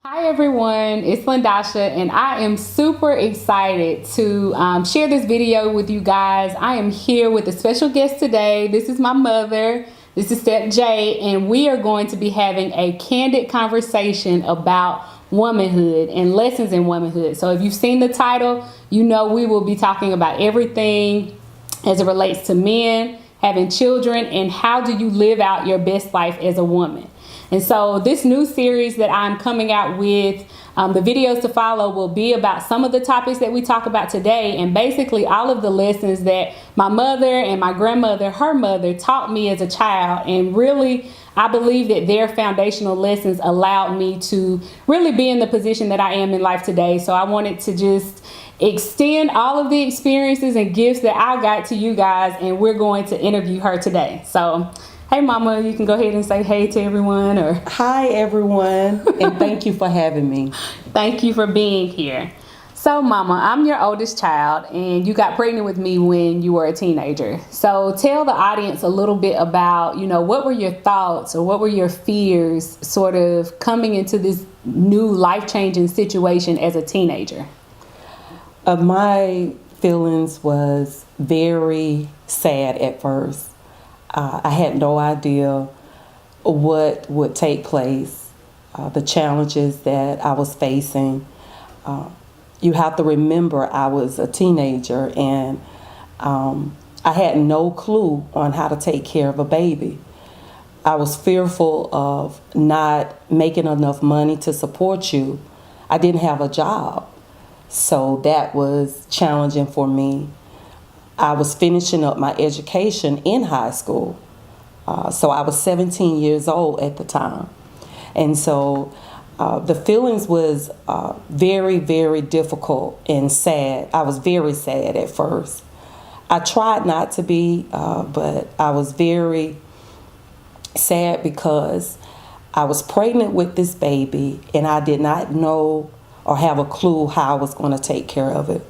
Hi everyone, it's Lyndosha and I am super excited to share this video with you guys. I am here with a special guest today. This is my mother. This is Step J, and we are going to be having a candid conversation about womanhood and lessons in womanhood. So if you've seen the title, you know we will be talking about everything as it relates to men, having children, and how do you live out your best life as a woman. And so this new series that I'm coming out with, the videos to follow will be about some of the topics that we talk about today, and basically all of the lessons that my mother and my grandmother, her mother, taught me as a child. And really, I believe that their foundational lessons allowed me to really be in the position that I am in life today. So I wanted to just extend all of the experiences and gifts that I got to you guys, and we're going to interview her today. So hey mama, you can go ahead and say hey to everyone. Or hi everyone, and thank you for having me. Thank you for being here. So mama, I'm your oldest child and you got pregnant with me when you were a teenager. So tell the audience a little bit about, what were your thoughts or what were your fears sort of coming into this new life-changing situation as a teenager? My feelings was very sad at first. I had no idea what would take place, the challenges that I was facing. You have to remember I was a teenager and I had no clue on how to take care of a baby. I was fearful of not making enough money to support you. I didn't have a job, so that was challenging for me. I was finishing up my education in high school. So I was 17 years old at the time. And so the feelings was very, very difficult and sad. I was very sad at first. I tried not to be, but I was very sad because I was pregnant with this baby and I did not know or have a clue how I was going to take care of it.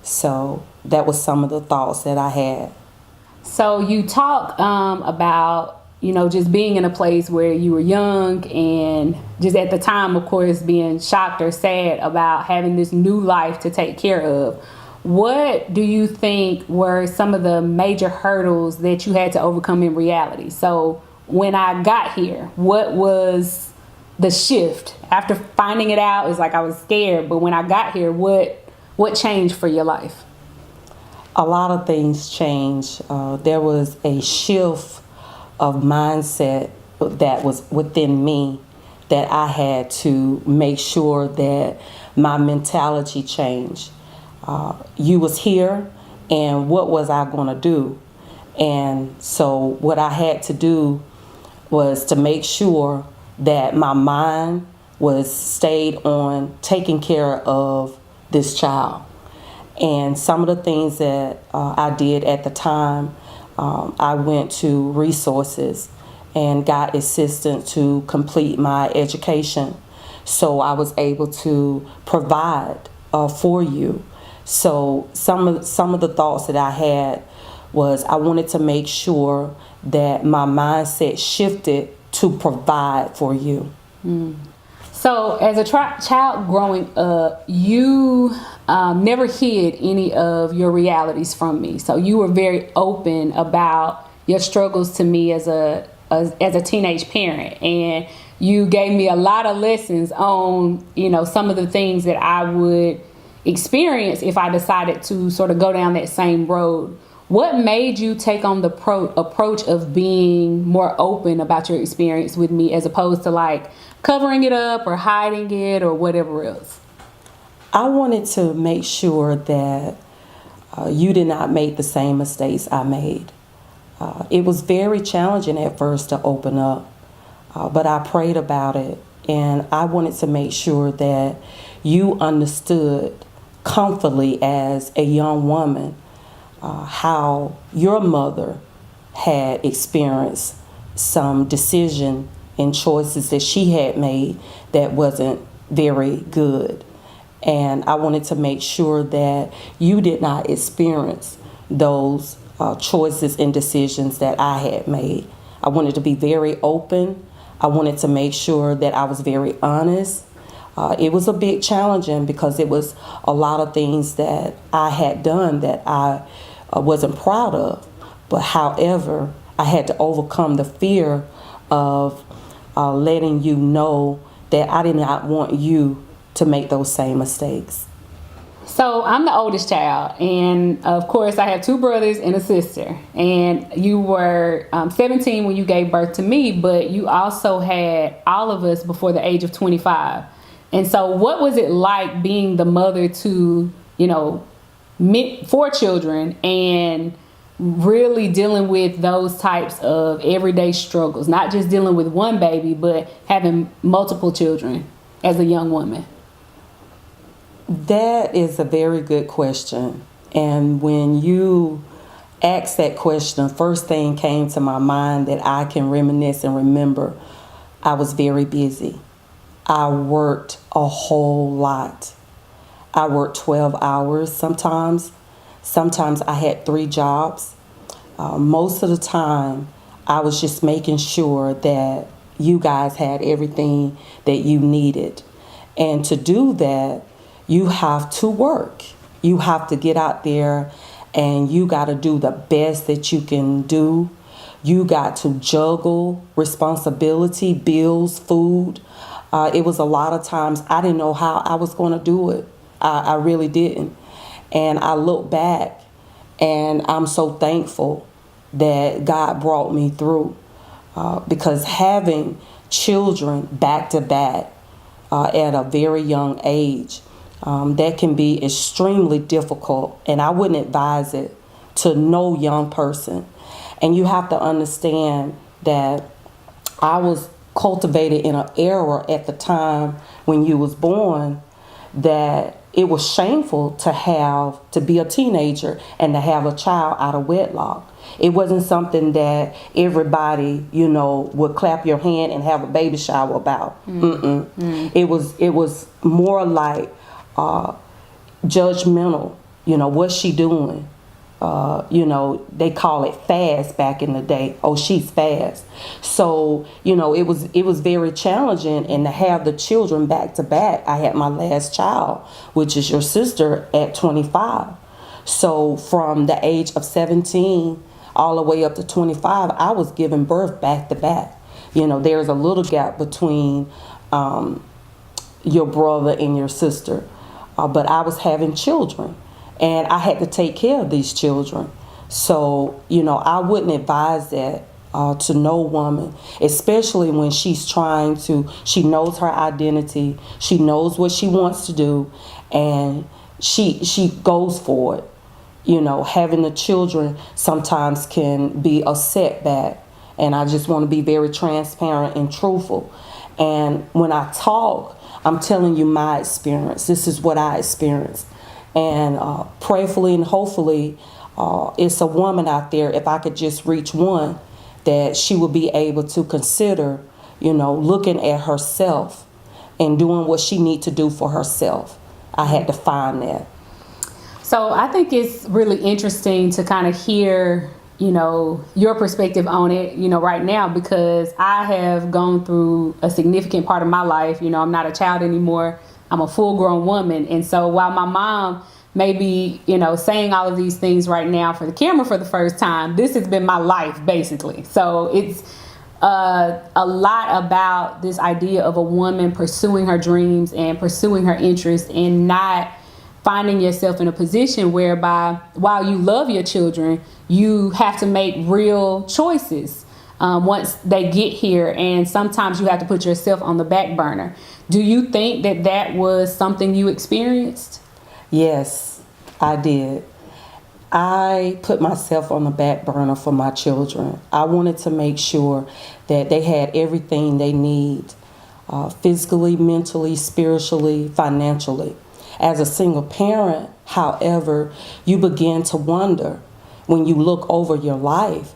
So that was some of the thoughts that I had. So you talk about, just being in a place where you were young and just at the time, of course, being shocked or sad about having this new life to take care of. What do you think were some of the major hurdles that you had to overcome in reality? So when I got here, what was the shift? After finding it out, it's like I was scared, but when I got here, what changed for your life? A lot of things changed. There was a shift of mindset that was within me that I had to make sure that my mentality changed. You was here, and what was I going to do? And so what I had to do was to make sure that my mind was stayed on taking care of this child. And some of the things that I did at the time, I went to resources and got assistance to complete my education. So I was able to provide for you. So some of the thoughts that I had was I wanted to make sure that my mindset shifted to provide for you. Mm. So as a child growing up, you never hid any of your realities from me. So you were very open about your struggles to me as a teenage parent. And you gave me a lot of lessons on, some of the things that I would experience if I decided to sort of go down that same road. What made you take on the approach of being more open about your experience with me as opposed to like covering it up or hiding it or whatever else? I wanted to make sure that you did not make the same mistakes I made. It was very challenging at first to open up, but I prayed about it, and I wanted to make sure that you understood comfortably as a young woman how your mother had experienced some decision and choices that she had made that wasn't very good. And I wanted to make sure that you did not experience those choices and decisions that I had made. I wanted to be very open. I wanted to make sure that I was very honest. It was a bit challenging because it was a lot of things that I had done that I wasn't proud of. But however, I had to overcome the fear of letting you know that I did not want you to make those same mistakes. So I'm the oldest child, and of course I have 2 brothers and a sister. And you were 17 when you gave birth to me, but you also had all of us before the age of 25. And so what was it like being the mother to, 4 children and really dealing with those types of everyday struggles, not just dealing with one baby, but having multiple children as a young woman? That is a very good question. And when you asked that question, first thing came to my mind that I can reminisce and remember, I was very busy. I worked a whole lot. I worked 12 hours sometimes. Sometimes I had 3 jobs. Most of the time, I was just making sure that you guys had everything that you needed. And to do that, you have to work. You have to get out there and you got to do the best that you can do. You got to juggle responsibility, bills, food. It was a lot of times I didn't know how I was going to do it. I really didn't. And I look back and I'm so thankful that God brought me through because having children back to back at a very young age, that can be extremely difficult, and I wouldn't advise it to no young person. And you have to understand that I was cultivated in an era at the time when you was born that it was shameful to be a teenager and to have a child out of wedlock. It wasn't something that everybody, would clap your hand and have a baby shower about. It was more like judgmental. What's she doing? They call it fast back in the day. Oh, she's fast. So, it was very challenging. And to have the children back to back, I had my last child, which is your sister, at 25. So from the age of 17 all the way up to 25, I was giving birth back to back. There's a little gap between your brother and your sister. But I was having children. And I had to take care of these children. So, I wouldn't advise that to no woman, especially when she knows her identity, she knows what she wants to do, and she goes for it. Having the children sometimes can be a setback. And I just want to be very transparent and truthful. And when I talk, I'm telling you my experience. This is what I experienced. And prayerfully and hopefully, it's a woman out there, if I could just reach one, that she would be able to consider, looking at herself and doing what she needs to do for herself. I had to find that. So I think it's really interesting to kind of hear, your perspective on it, right now, because I have gone through a significant part of my life. I'm not a child anymore. I'm a full-grown woman. And so while my mom may be, saying all of these things right now for the camera for the first time, this has been my life, basically. So it's a lot about this idea of a woman pursuing her dreams and pursuing her interests and not finding yourself in a position whereby while you love your children, you have to make real choices once they get here. And sometimes you have to put yourself on the back burner. Do you think that was something you experienced? Yes, I did. I put myself on the back burner for my children. I wanted to make sure that they had everything they need, physically, mentally, spiritually, financially. As a single parent, however, you begin to wonder when you look over your life,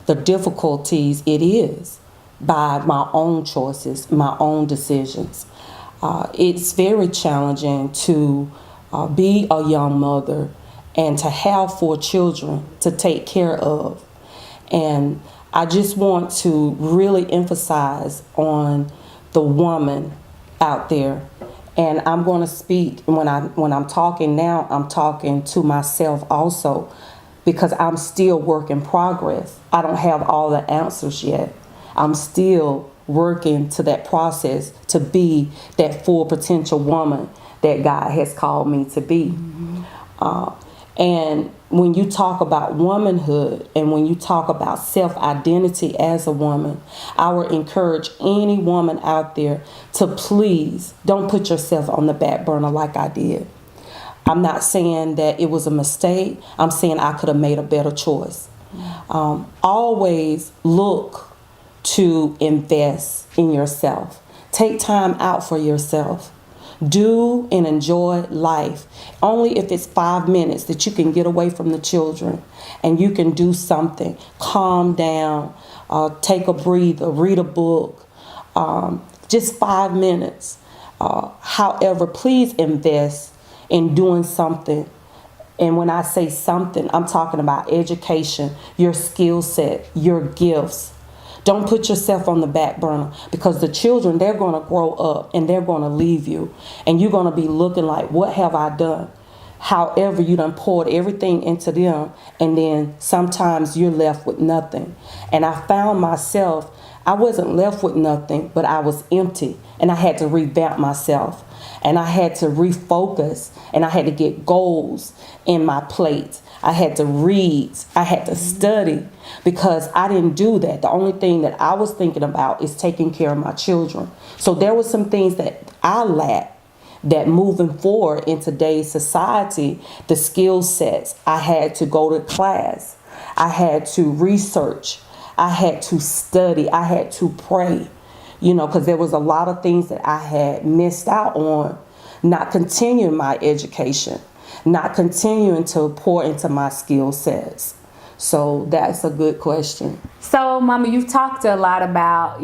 the difficulties it is by my own choices, my own decisions. It's very challenging to be a young mother and to have 4 children to take care of. And I just want to really emphasize on the woman out there And I'm going to speak when I'm talking now, I'm talking to myself also, because I'm still work in progress. I don't have all the answers yet. I'm still working to that process to be that full potential woman that God has called me to be. And when you talk about womanhood and when you talk about self-identity as a woman, I would encourage any woman out there to please don't put yourself on the back burner like I did. I'm not saying that it was a mistake. I'm saying I could have made a better choice. Always look to invest in yourself. Take time out for yourself. Do and enjoy life. Only if it's 5 minutes that you can get away from the children and you can do something. Calm down, take a breather, read a book, just 5 minutes. However, please invest in doing something. And when I say something, I'm talking about education, your skill set, your gifts. Don't put yourself on the back burner, because the children, they're going to grow up and they're going to leave you. And you're going to be looking like, what have I done? However, you done poured everything into them, and then sometimes you're left with nothing. And I found myself, I wasn't left with nothing, but I was empty. And I had to revamp myself. And I had to refocus. And I had to get goals in my plate. I had to read. I had to study, because I didn't do that. The only thing that I was thinking about is taking care of my children. So there were some things that I lacked, that moving forward in today's society, the skill sets, I had to go to class. I had to research. I had to study. I had to pray, because there was a lot of things that I had missed out on, not continuing my education, not continuing to pour into my skill sets. So that's a good question. So, Mama, you've talked a lot about,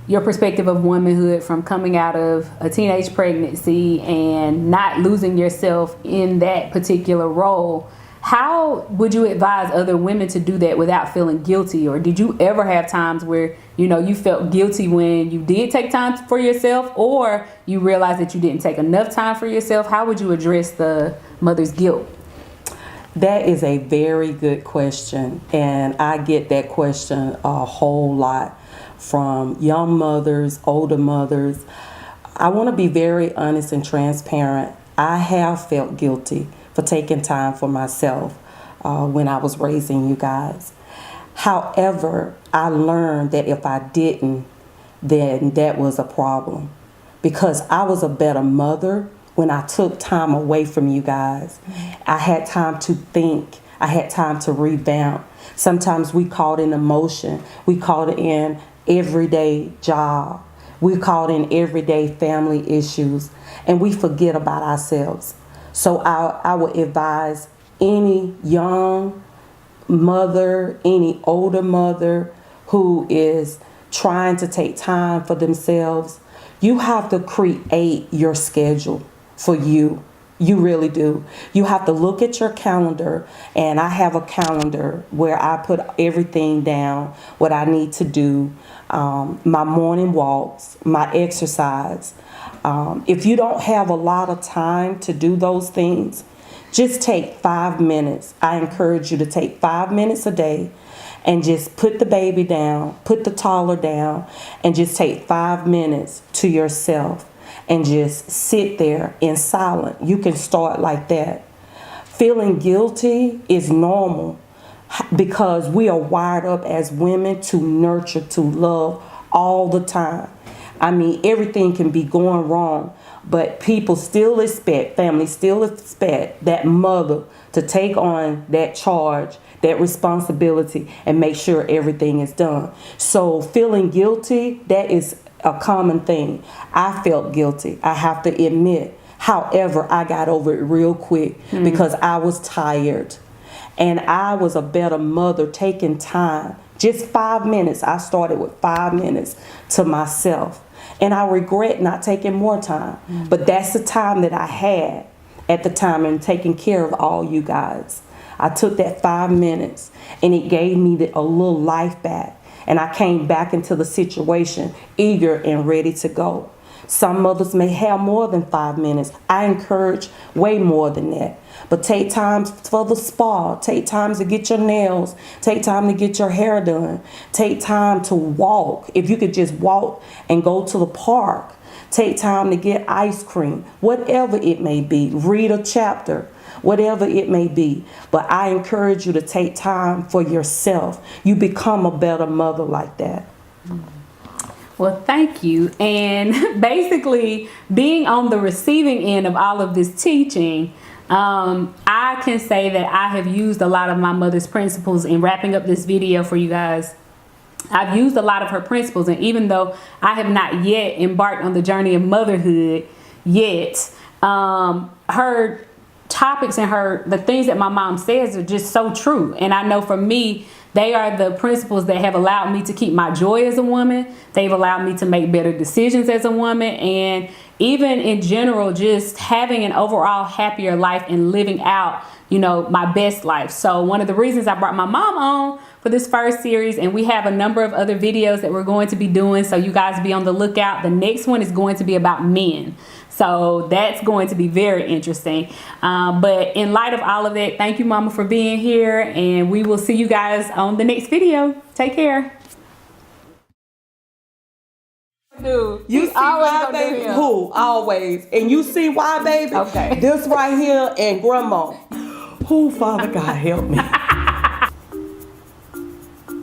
your perspective of womanhood, from coming out of a teenage pregnancy and not losing yourself in that particular role. How would you advise other women to do that without feeling guilty? Or did you ever have times where, you felt guilty when you did take time for yourself, or you realized that you didn't take enough time for yourself? How would you address the mother's guilt? That is a very good question. And I get that question a whole lot from young mothers, older mothers. I want to be very honest and transparent. I have felt guilty for taking time for myself when I was raising you guys. However, I learned that if I didn't, then that was a problem, because I was a better mother when I took time away from you guys. I had time to think. I had time to revamp. Sometimes we caught in emotion. We caught in everyday job. We caught in everyday family issues, and we forget about ourselves. So I would advise any young mother, any older mother who is trying to take time for themselves, you have to create your schedule for you. You really do. You have to look at your calendar, and I have a calendar where I put everything down, what I need to do, my morning walks, my exercise. If you don't have a lot of time to do those things, just take 5 minutes. I encourage you to take 5 minutes a day and just put the baby down, put the toddler down, and just take 5 minutes to yourself and just sit there in silence. You can start like that. Feeling guilty is normal, because we are wired up as women to nurture, to love all the time. I mean, everything can be going wrong, but people still expect, families still expect that mother to take on that charge, that responsibility, and make sure everything is done. So feeling guilty, that is a common thing. I felt guilty, I have to admit. However, I got over it real quick because I was tired. And I was a better mother taking time. Just 5 minutes. I started with 5 minutes to myself. And I regret not taking more time. But that's the time that I had at the time in taking care of all you guys. I took that 5 minutes, and it gave me a little life back. And I came back into the situation eager and ready to go. Some mothers may have more than 5 minutes. I encourage way more than that. But take time for the spa. Take time to get your nails. Take time to get your hair done. Take time to walk. If you could just walk and go to the park. Take time to get ice cream. Whatever it may be. Read a chapter. Whatever it may be. But I encourage you to take time for yourself. You become a better mother like that. Well, thank you. And basically, being on the receiving end of all of this teaching, I can say that I have used a lot of my mother's principles in wrapping up this video for you guys. I've used a lot of her principles, and even though I have not yet embarked on the journey of motherhood yet, her topics and the things that my mom says are just so true. And I know for me, they are the principles that have allowed me to keep my joy as a woman. They've allowed me to make better decisions as a woman. And even in general, just having an overall happier life and living out, you know, my best life. So one of the reasons I brought my mom on for this first series, and we have a number of other videos that we're going to be doing. So you guys be on the lookout. The next one is going to be about men. So that's going to be very interesting. But in light of all of that, thank you, Mama, for being here. And we will see you guys on the next video. Take care. Dude, you see why, baby? Who? Always. And you see why, baby? Okay. This right here and Grandma. Who, Father God, help me.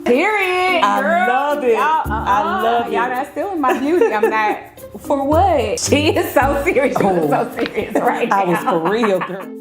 Period. I love it. I love it. Y'all not stealing my beauty. I'm not. For what? She is so serious. She was so serious right now. I was for real, girl.